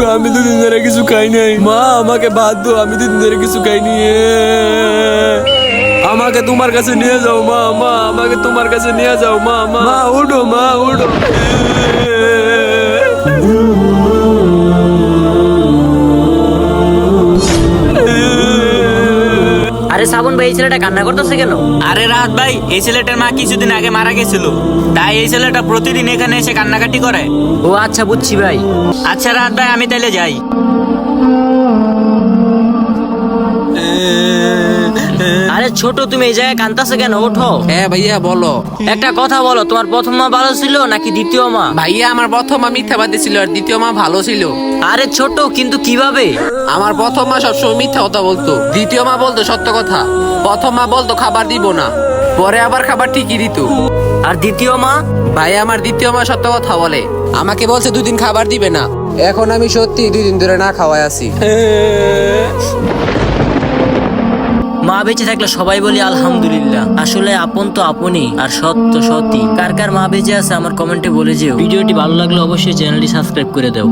উঠো, আমি দুদিন ধরে কিছু খাই নাই। মা আমাকে বাদ দাও, আমি দুদিন ধরে কিছু খাইনি। আমাকে তোমার কাছে নিয়ে যাও মা, মা আমাকে তোমার কাছে নিয়ে যাও মা, মা উঠো, মা উঠো। আরে শ্রাবণ ভাই, এই ছেলেটা কান্না করতেছে কেন? আরে রাহাত ভাই, এই ছেলেটার মা কিছুদিন আগে মারা গেছিল, তাই এই ছেলেটা প্রতিদিন এখানে এসে কান্নাকাটি করে। ও আচ্ছা, বুঝছি ভাই। আচ্ছা রাহাত ভাই, আমি তাইলে যাই। আরে ছোট, তুমি এই জায়গায় কান্দাছো কেন? ওঠো। হ্যাঁ ভাইয়া বলো। একটা কথা বলো, তোমার প্রথম মা ভালো ছিল নাকি দ্বিতীয় মা? ভাইয়া আমার প্রথম মা মিথ্যাবাদী ছিল আর দ্বিতীয় মা ভালো ছিল। আরে ছোট, কিন্তু কিভাবে? আমার প্রথম মা সবসময় মিথ্যা কথা বলতো, দ্বিতীয় মা বলতো সত্য কথা। প্রথম মা বলতো খাবার দিব না, পরে আবার খাবার ঠিকই দিত। আর দ্বিতীয় মা? ভাই আমার দ্বিতীয় মা সত্য কথা বলে, আমাকে বলছে 2 দিন খাবার দিবে না। এখন আমি সত্যি 2 দিন ধরে না খাওয়াই আছি। মা বেঁচে থাকলে সবাই বলি আলহামদুলিল্লাহ। আসলে আপন তো আপনই, আর সৎ তো সৎই। কার কার মা বেঁচে আছে আমার কমেন্টে বলে যেও। ভিডিওটি ভালো লাগলে অবশ্যই চ্যানেলটি সাবস্ক্রাইব করে দাও।